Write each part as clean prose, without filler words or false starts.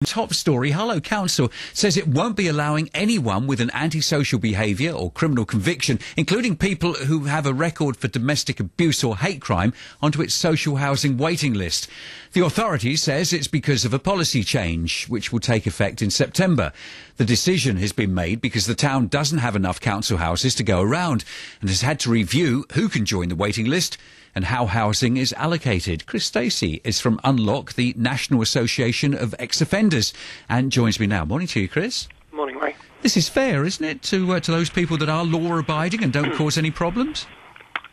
Top story, Harlow Council says it won't be allowing anyone with an antisocial behaviour or criminal conviction, including people who have a record for domestic abuse or hate crime, onto its social housing waiting list. The authority says it's because of a policy change, which will take effect in September. The decision has been made because the town doesn't have enough council houses to go around and has had to review who can join the waiting list and how housing is allocated. Stacey is from Unlock, the National Association of Ex-Offenders, and joins me now. Morning to you, Chris. Morning, Ray. This is fair, isn't it, to those people that are law-abiding and don't cause any problems?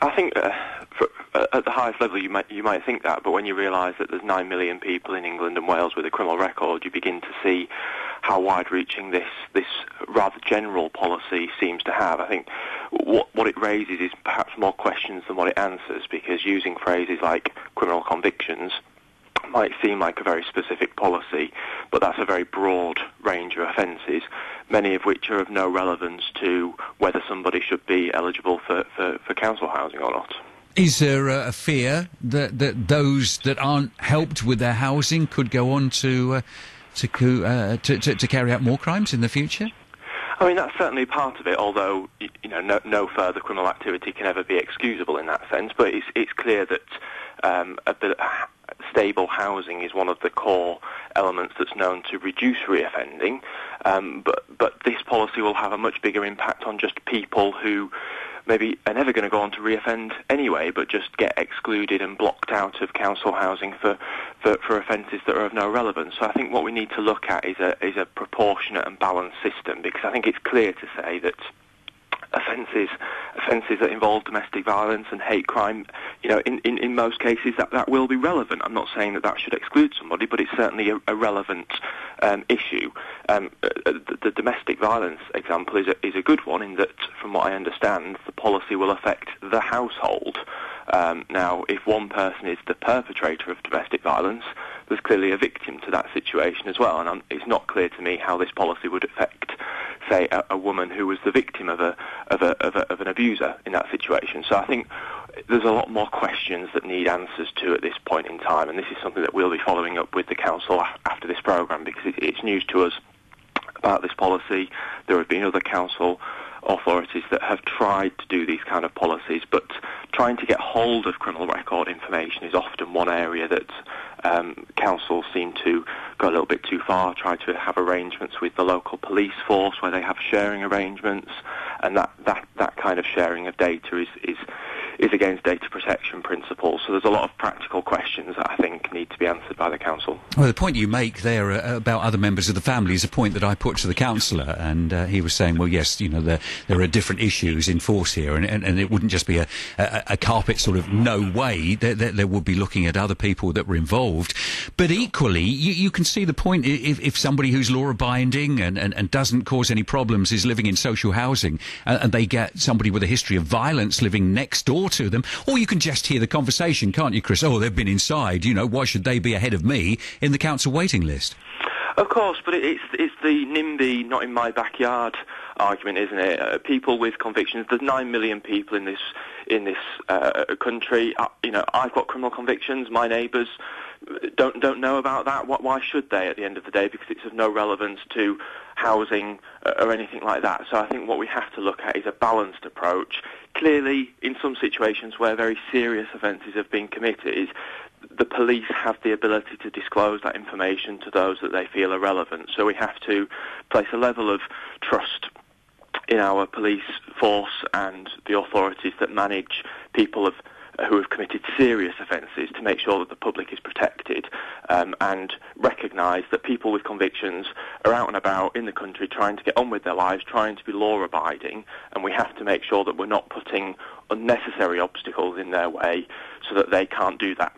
I think at the highest level you might think that, but when you realise that there's 9 million people in England and Wales with a criminal record, you begin to see how wide-reaching this rather general policy seems to have. I think what it raises is perhaps more questions than what it answers, because using phrases like criminal convictions might seem like a very specific policy, but that's a very broad range of offences, many of which are of no relevance to whether somebody should be eligible for council housing or not. Is there a fear that those that aren't helped with their housing could go on to carry out more crimes in the future? I mean, that's certainly part of it, although no further criminal activity can ever be excusable in that sense. But it's clear that stable housing is one of the core elements that's known to reduce reoffending. But this policy will have a much bigger impact on just people who maybe are never going to go on to reoffend anyway, but just get excluded and blocked out of council housing for offences that are of no relevance. So I think what we need to look at is a proportionate and balanced system, because I think it's clear to say that offences that involve domestic violence and hate crime, in most cases that will be relevant. I'm not saying that should exclude somebody, but it's certainly a relevant issue. The domestic violence example is a good one, in that, from what I understand, the policy will affect the household. Now, if one person is the perpetrator of domestic violence, there's clearly a victim to that situation as well, and it's not clear to me how this policy would affect, say, a woman who was the victim of an abuser in that situation. So I think there's a lot more questions that need answers to at this point in time, and this is something that we'll be following up with the council after this programme, because it's news to us about this policy. There have been other council authorities that have tried to do these kind of policies, but trying to get hold of criminal record information is often one area that councils seem to go a little bit too far, try to have arrangements with the local police force where they have sharing arrangements, and that kind of sharing of data is against data protection principles. So there's a lot of practical questions that I think need to be answered by the council. Well, the point you make there about other members of the family is a point that I put to the councillor, and he was saying, well, yes, there are different issues in force here, and it wouldn't just be a carpet sort of no way. There would be looking at other people that were involved. But equally, you can see the point. If somebody who's law-abiding and doesn't cause any problems is living in social housing, and they get somebody with a history of violence living next door to them, or you can just hear the conversation, can't you, Chris? Oh, they've been inside, why should they be ahead of me in the council waiting list? Of course, but it's the NIMBY, not in my backyard argument, isn't it? People with convictions. There's 9 million people in this country. I've got criminal convictions. My neighbours don't know about that. Why should they at the end of the day? Because it's of no relevance to housing or anything like that. So I think what we have to look at is a balanced approach. Clearly, in some situations where very serious offences have been committed, the police have the ability to disclose that information to those that they feel are relevant. So we have to place a level of trust in our police force and the authorities that manage people who have committed serious offences, to make sure that the public is protected, and recognise that people with convictions are out and about in the country trying to get on with their lives, trying to be law-abiding, and we have to make sure that we're not putting unnecessary obstacles in their way so that they can't do that.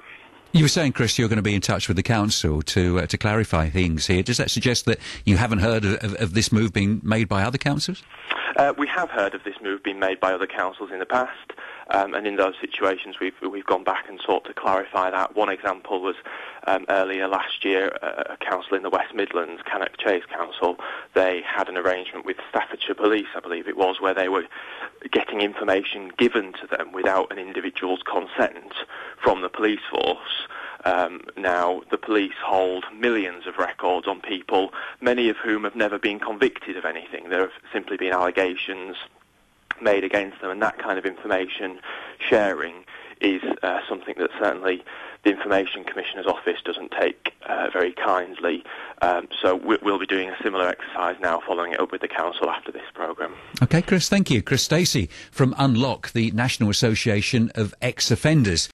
You were saying, Chris, you're going to be in touch with the council to clarify things here. Does that suggest that you haven't heard of this move being made by other councils? We have heard of this move being made by other councils in the past, and in those situations we've gone back and sought to clarify that. One example was earlier last year, a council in the West Midlands, Cannock Chase Council. They had an arrangement with Staffordshire Police, I believe it was, where they were getting information given to them without an individual's consent from the police force, Now, the police hold millions of records on people, many of whom have never been convicted of anything. There have simply been allegations made against them, and that kind of information sharing is something that certainly the Information Commissioner's Office doesn't take very kindly. So we'll be doing a similar exercise now, following it up with the Council after this programme. OK, Chris, thank you. Chris Stacey from Unlock, the National Association of Ex-Offenders.